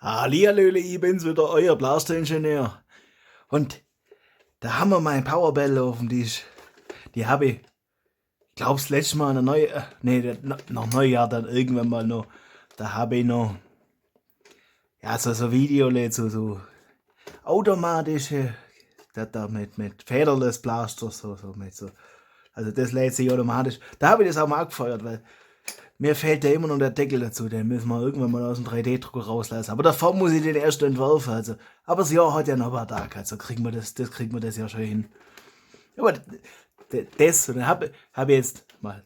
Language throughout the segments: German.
Hallihallöle, ich bin's wieder, euer Blasteringenieur. Und da haben wir mein Powerbell laufen, die habe ich glaub's das letzte Mal nach Neujahr dann irgendwann mal noch, da habe ich noch, ja, so Videolädt, so automatische, da mit Federless Blaster, also das lädt sich automatisch. Da habe ich das auch mal abgefeuert, weil mir fehlt ja immer noch der Deckel dazu, den müssen wir irgendwann mal aus dem 3D-Drucker rauslassen. Aber davor muss ich den erst entwerfen, also. Aber das Jahr hat ja noch ein paar Tage, also kriegen wir das ja schon hin. Aber das, und dann hab ich jetzt mal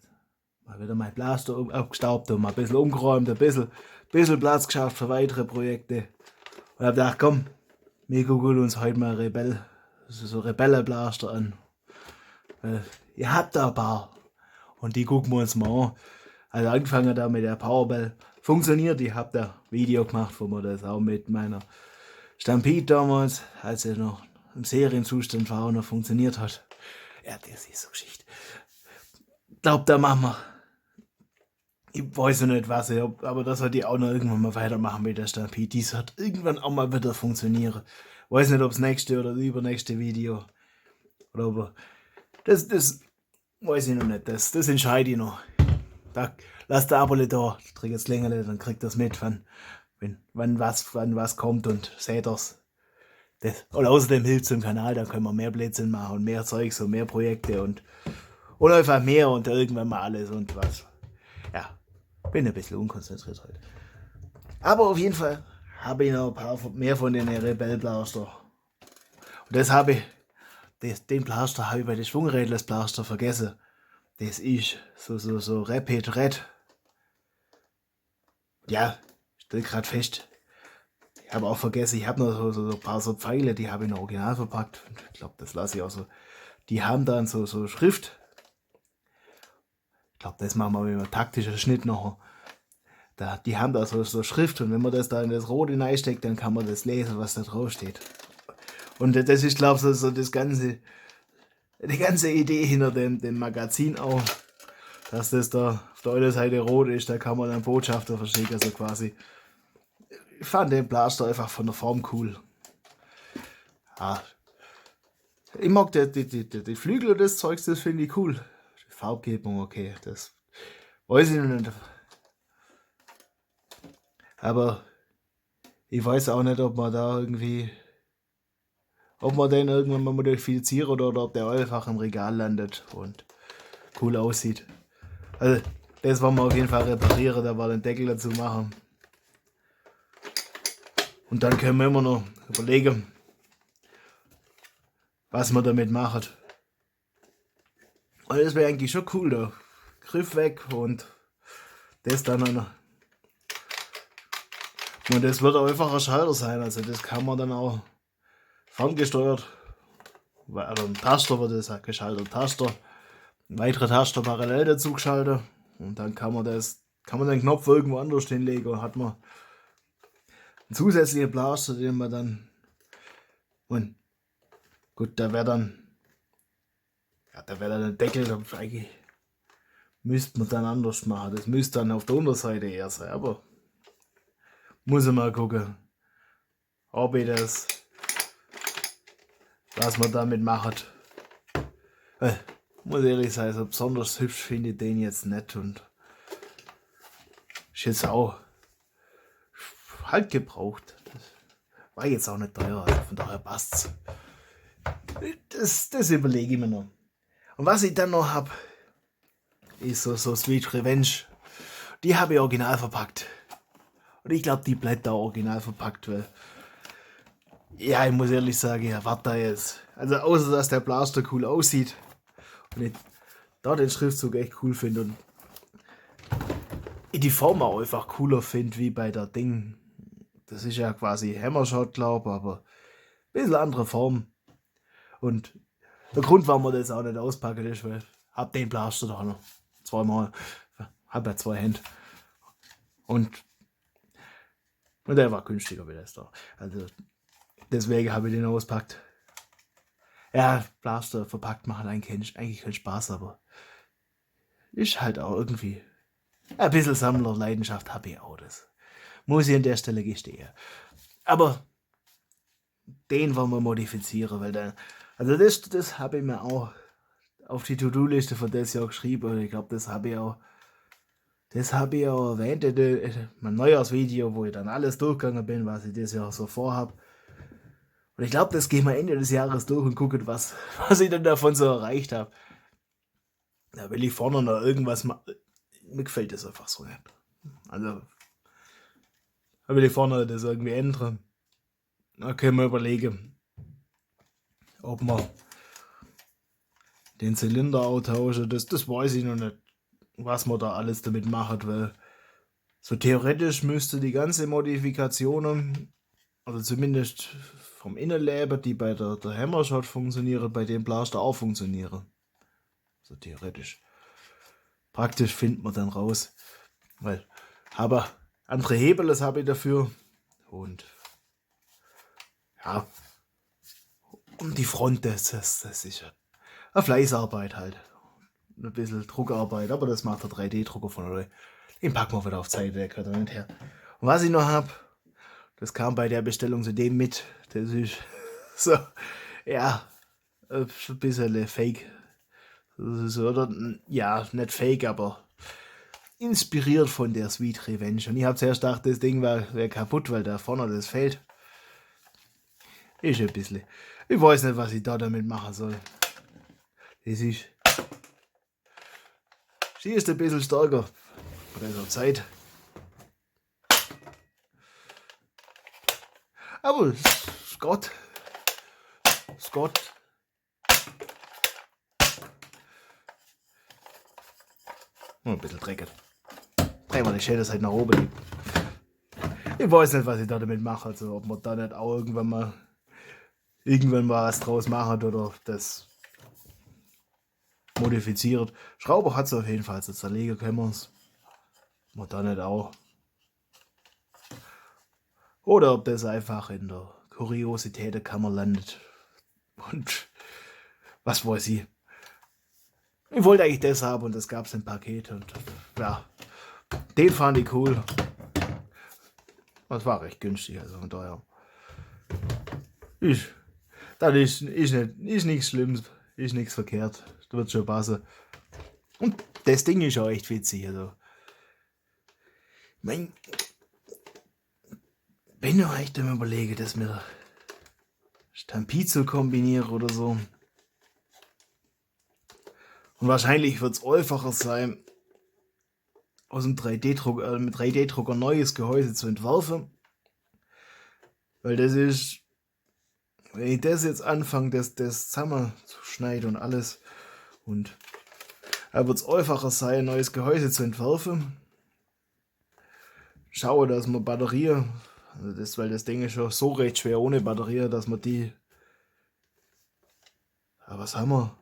wieder mein Blaster abgestaubt und mal ein bisschen umgeräumt, ein bisschen Platz geschafft für weitere Projekte. Und hab gedacht, komm, wir gucken uns heute mal so Rebellenblaster an. Ihr habt da ein paar. Und die gucken wir uns mal an. Also angefangen da mit der Powerbell. Funktioniert, ich hab da Video gemacht, wo man das auch mit meiner Stampede damals, als er noch im Serienzustand war und noch funktioniert hat. Ja, das ist so Geschichte. Ich glaube, da machen wir. Ich weiß noch nicht, was ich hab, aber das sollte ich auch noch irgendwann mal weitermachen mit der Stampede. Die wird irgendwann auch mal wieder funktionieren. Weiß nicht, ob das nächste oder das übernächste Video. Oder ob das weiß ich noch nicht. Das entscheide ich noch. Da, lasst der Abo da, drückt das Klingeln, dann kriegt das mit, wann was kommt und seht das. Und außerdem hilft es im Kanal, dann können wir mehr Blödsinn machen und mehr Zeugs und mehr Projekte und einfach mehr und irgendwann mal alles und was. Ja, bin ein bisschen unkonzentriert heute. Aber auf jeden Fall habe ich noch ein paar mehr von den Rebell-Blaster. Und den Blaster habe ich bei den Schwungrädles-Blaster vergessen. Das ist so Rapid Red. Ja, stell grad fest. Ich habe auch vergessen, ich habe noch so ein paar so Pfeile, die habe ich noch original verpackt. Ich glaube, das lasse ich auch so. Die haben dann so Schrift. Ich glaube, das machen wir mit einem taktischen Schnitt noch. Die haben da so Schrift und wenn man das da in das Rot hineinsteckt, dann kann man das lesen, was da drauf steht. Und das ist, glaube ich, so die ganze Idee hinter dem Magazin auch, dass das da auf der einen Seite rot ist, da kann man dann Botschafter verschicken, also quasi. Ich fand den Blaster einfach von der Form cool. Ja. Ich mag die Flügel und das Zeugs, das finde ich cool. Die Farbgebung, okay, das weiß ich noch nicht. Aber ich weiß auch nicht, ob man den irgendwann mal modifiziert oder ob der einfach im Regal landet und cool aussieht. Also, das wollen wir auf jeden Fall reparieren, da war den Deckel dazu machen. Und dann können wir immer noch überlegen, was man damit macht. Und das wäre eigentlich schon cool, da Griff weg und das dann noch. Und das wird auch einfach ein Schalter sein, also das kann man dann auch ferngesteuert, also ein Taster wird das geschaltet, Taster, weitere Taster parallel dazu geschaltet und dann kann man den Knopf irgendwo anders hinlegen und hat man einen zusätzlichen Blaster, den man dann, und gut, da wäre dann der Deckel, eigentlich müsste man dann anders machen, das müsste dann auf der Unterseite eher sein, aber muss ich mal gucken, ob ich das, was man damit macht. Muss ehrlich sein, so besonders hübsch finde ich den jetzt nicht und ist jetzt auch halt gebraucht. Das war jetzt auch nicht teuer, also von daher passt's. Das überlege ich mir noch. Und was ich dann noch habe, ist so Sweet Revenge. Die habe ich original verpackt. Und ich glaube, die bleibt da original verpackt, weil, ja, ich muss ehrlich sagen, ich erwarte da jetzt. Also außer, dass der Blaster cool aussieht und ich da den Schriftzug echt cool finde und ich die Form auch einfach cooler finde wie bei der Ding. Das ist ja quasi Hammershot, glaube ich, aber ein bisschen andere Form. Und der Grund, warum wir das auch nicht auspacken, ist, weil ich hab den Blaster da noch zweimal. Hab ja 2 Hände. Und der war günstiger wie das da. Also deswegen habe ich den auspackt. Ja, Blaster verpackt machen eigentlich keinen Spaß, aber ist halt auch irgendwie ein bisschen Sammlerleidenschaft habe ich auch. Das muss ich an der Stelle gestehen. Aber den wollen wir modifizieren, weil dann, also das habe ich mir auch auf die To-Do-Liste von das Jahr geschrieben. Und ich glaube, das habe ich auch erwähnt in meinem Neujahrsvideo, wo ich dann alles durchgegangen bin, was ich dieses Jahr so vorhab. Und ich glaube, das gehen wir Ende des Jahres durch und gucken, was ich dann davon so erreicht habe. Da will ich vorne noch irgendwas machen. Mir gefällt das einfach so nicht. Also, da will ich vorne das irgendwie ändern. Da können wir überlegen, ob wir den Zylinder austauschen. Das weiß ich noch nicht, was man da alles damit machen will. So theoretisch müsste die ganze Modifikationen, also zumindest vom Innenleben, die bei der Hammershot funktionieren, bei dem Blaster auch funktionieren. So theoretisch. Praktisch findet man dann raus. Weil, aber andere Hebel, das habe ich dafür. Und ja, und die Front, das ist ja eine Fleißarbeit halt. Ein bisschen Druckarbeit, aber das macht der 3D-Drucker von euch. Den packen wir wieder auf Zeit, der gehört da nicht her. Und was ich noch habe, das kam bei der Bestellung zu dem mit. Das ist so, ja, ein bisschen fake. So, oder, ja, nicht fake, aber inspiriert von der Sweet Revenge. Und ich habe zuerst gedacht, das Ding wäre kaputt, weil da vorne das fehlt. Ist ein bisschen. Ich weiß nicht, was ich da damit machen soll. Das ist. Sie ist ein bisschen stärker. Bei dieser Zeit. Aber Scott. Ein bisschen dreckig. Drehen wir die Schäde halt nach oben. Ich weiß nicht, was ich da damit mache. Also, ob man da nicht auch irgendwann mal was draus macht oder das modifiziert. Schrauber hat es auf jeden Fall, so zerlegen können wir es. Man da nicht auch. Oder ob das einfach in der Kuriositätenkammer landet. Und was weiß ich. Ich wollte eigentlich das haben und das gab es im Paket. Und ja, den fand ich cool. Das war recht günstig, also von daher. Das ist nichts Schlimmes, ist nichts verkehrt. Das wird schon passen. Und das Ding ist auch echt witzig. Also. Bin ja echt am Überlegen, dass wir Stampizzo kombinieren oder so. Und wahrscheinlich wird es einfacher sein, aus dem 3D-Drucker, mit 3D-Drucker neues Gehäuse zu entwerfen. Weil das ist, wenn ich das jetzt anfange, das zusammenzuschneiden und alles, und da wird es einfacher sein, neues Gehäuse zu entwerfen. Schaue, dass man Batterie, also weil das Ding ist schon so recht schwer ohne Batterie, dass man die, ja, was haben wir?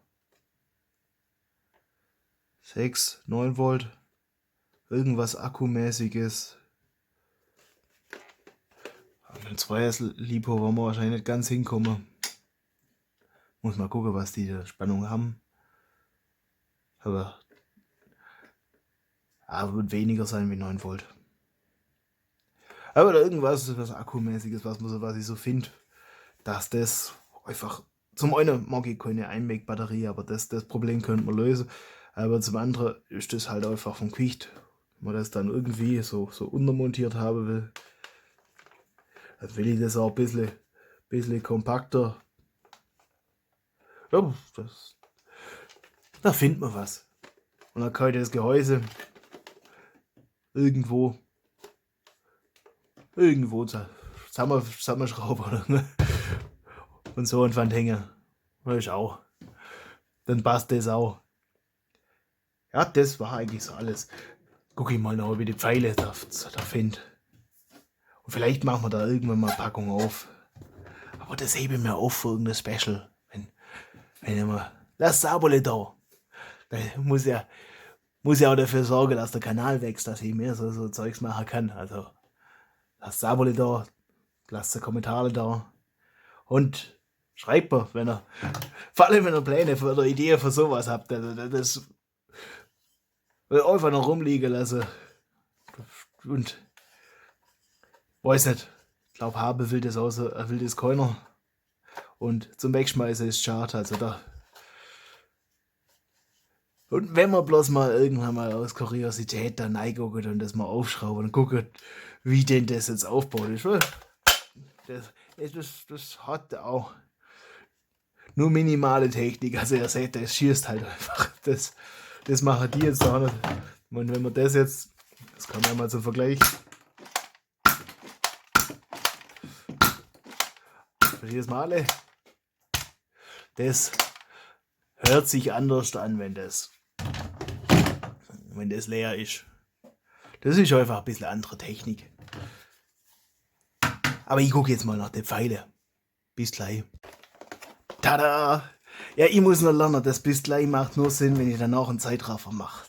6, 9 Volt, irgendwas Akkumäßiges. Mit dem 2 Lipo wollen wir wahrscheinlich nicht ganz hinkommen. Muss mal gucken, was die Spannung haben. Aber wird weniger sein wie 9 Volt. Aber irgendwas, was Akkumäßiges, was ich so finde, dass das einfach, zum einen mag ich keine Einwegbatterie, aber das Problem könnte man lösen. Aber zum anderen ist das halt einfach vom Gewicht, wenn man das dann irgendwie so untermontiert haben will. Dann will ich das auch ein bisschen kompakter. Ja, da findet man was. Und dann kann ich das Gehäuse irgendwo zusammenschrauben und so und Wand hängen. Das ist auch. Dann passt das auch. Ja, das war eigentlich so alles. Guck ich mal noch, wie die Pfeile da finde. Und vielleicht machen wir da irgendwann mal eine Packung auf. Aber das hebe ich mir auf für irgendein Special. Wenn immer, lass Sabole da. Dann muss ja auch dafür sorgen, dass der Kanal wächst, dass ich mehr so Zeugs machen kann. Also, lasst Sabole da, lasst Kommentare da. Und schreibt mir, vor allem wenn ihr Pläne oder Ideen für sowas habt, das will einfach noch rumliegen lassen. Und weiß nicht, glaube, haben will das außer, will das keiner. Und zum Wegschmeißen ist schade, also da. Und wenn man bloß mal irgendwann mal aus Kuriosität da reinguckt und das mal aufschraubt und guckt, wie denn das jetzt aufgebaut ist, weil das hat auch nur minimale Technik. Also ihr seht, das schießt halt einfach. Das machen die jetzt auch nicht. Und wenn man das jetzt, das kann man mal zum Vergleich. Verstehst du mal alle? Das hört sich anders an, wenn das leer ist. Das ist einfach ein bisschen andere Technik. Aber ich gucke jetzt mal nach den Pfeilen. Bis gleich. Tada! Ja, ich muss noch lernen, das bis gleich macht nur Sinn, wenn ich danach einen Zeitraffer mache.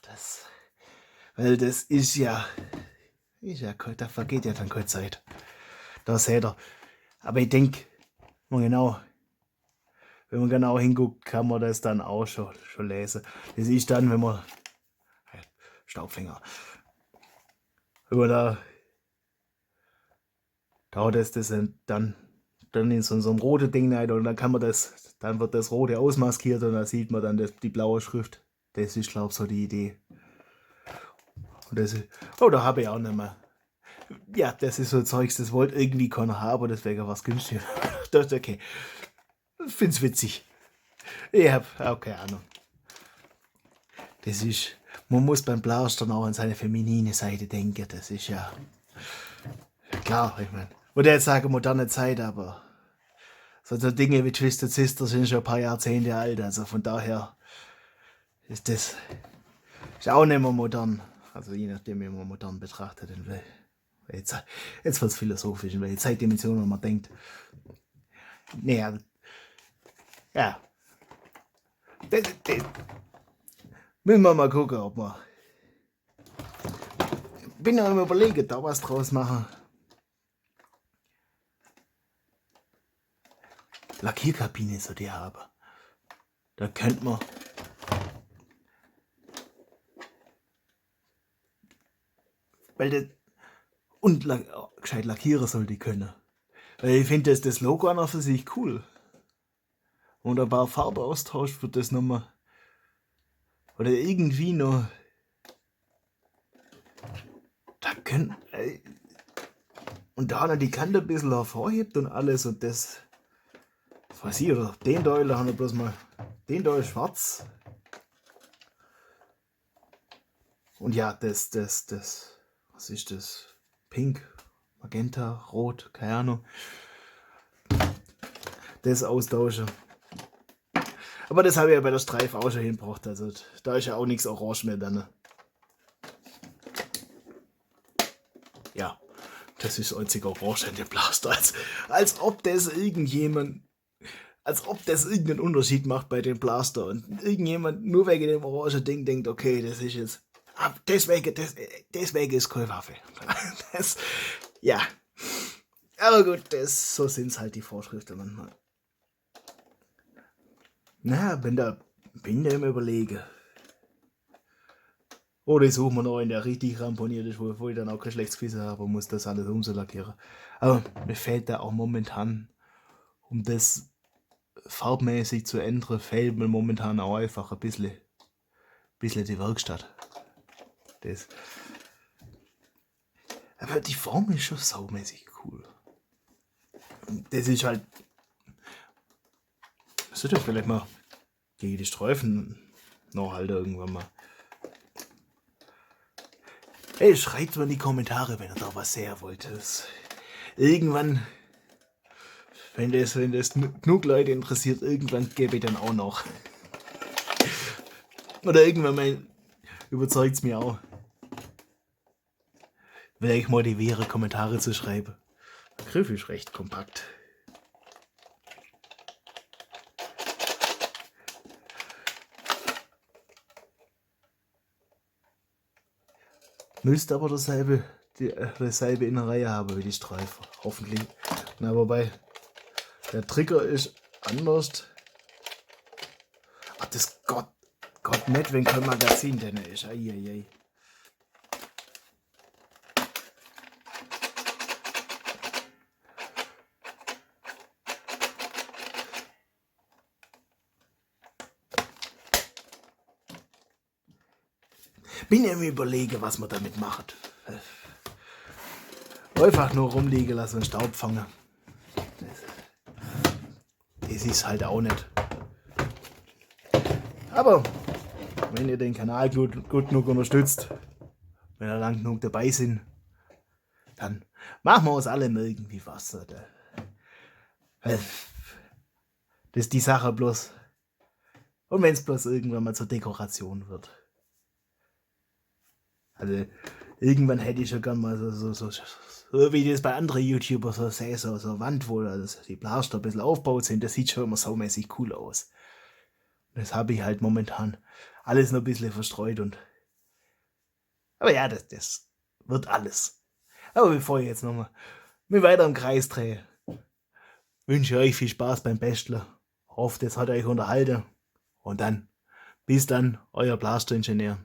Weil das ist ja, da vergeht ja dann keine Zeit. Da seht ihr. Aber ich denke, wenn man genau hinguckt, kann man das dann auch schon lesen. Das ist dann, wenn man, Staubfinger, wenn man da das dann in so einem roten Ding rein und dann kann man dann wird das rote ausmaskiert und dann sieht man dann die blaue Schrift. Das ist, glaube ich, so die Idee. Und da habe ich auch nicht mehr. Ja, das ist so Zeugs, das wollte irgendwie keiner haben, deswegen war es günstig. Das ist okay. Ich finde es witzig. Ich habe auch keine Ahnung. Das ist, man muss beim Blaster auch an seine feminine Seite denken. Das ist ja klar, ich meine. Würde jetzt sagen, moderne Zeit, aber so Dinge wie Twisted Sister sind schon ein paar Jahrzehnte alt. Also von daher ist das auch nicht mehr modern. Also je nachdem, wie man modern betrachtet. Jetzt wird es philosophisch, in welche Zeitdimension man denkt. Naja, ja. Müssen wir mal gucken, ob wir. Bin noch am Überlegen, da was draus machen. Lackierkabine so die haben. Da könnte man. Weil das. Und gescheit lackieren soll die können. Weil ich finde das Logo an für sich cool. Und ein paar Farbe austauscht wird das nochmal. Oder irgendwie noch. Da können. Und da die Kante ein bisschen hervorhebt und alles und das. Was weiß ich, oder den da haben wir bloß mal. Den da ist schwarz. Und ja, das. Was ist das? Pink, Magenta, Rot, keine Ahnung. Das austauschen. Aber das habe ich ja bei der Streif auch schon hingebracht. Also da ist ja auch nichts Orange mehr dann. Ja, das ist einzig Orange in dem Blaster. Als ob das irgendeinen Unterschied macht bei dem Blaster. Und irgendjemand nur wegen dem orangen Ding denkt, okay, das ist jetzt. Deswegen ist keine Waffe. Ja. Aber gut, so sind es halt die Vorschriften manchmal. Na, bin da im Überlegen. Oder ich suche mir noch einen, der richtig ramponiert ist, wo ich dann auch kein schlechtes Gewissen habe und muss das alles umlackieren. Aber mir fehlt da auch momentan, um das farbmäßig zu ändern, fehlt mir momentan auch einfach ein bisschen die Werkstatt. Aber die Form ist schon saumäßig cool. Das ist halt. Sollte ich vielleicht mal gegen die Streifen noch halt irgendwann mal. Hey, schreibt mal in die Kommentare, wenn ihr da was sehen wollt. Irgendwann, wenn das genug Leute interessiert, irgendwann gebe ich dann auch noch. Oder irgendwann mal überzeugt es mir auch. Will ich motiviere, Kommentare zu schreiben. Der Griff ist recht kompakt. Müsste aber dasselbe Innerei haben wie die Streifen. Hoffentlich. Na, wobei, der Trigger ist anders. Ach, das Gott nicht, wenn kein Magazin drin ist. Eieiei. Bin ja am Überlegen, was man damit macht. Einfach nur rumliegen lassen und Staub fangen. Das ist halt auch nicht. Aber wenn ihr den Kanal gut genug unterstützt, wenn ihr lang genug dabei sind, dann machen wir uns alle irgendwie was. Das ist die Sache bloß. Und wenn es bloß irgendwann mal zur Dekoration wird. Also irgendwann hätte ich schon gern mal so wie das bei anderen YouTubern so sehe, so Wand, wo die Blaster ein bisschen aufgebaut sind, das sieht schon immer saumäßig cool aus. Das habe ich halt momentan alles noch ein bisschen verstreut aber ja, das wird alles. Aber bevor ich jetzt nochmal mich weiter im Kreis drehe, wünsche ich euch viel Spaß beim Basteln. Hoffe, das hat euch unterhalten. Und dann, bis dann, euer Blaster-Ingenieur.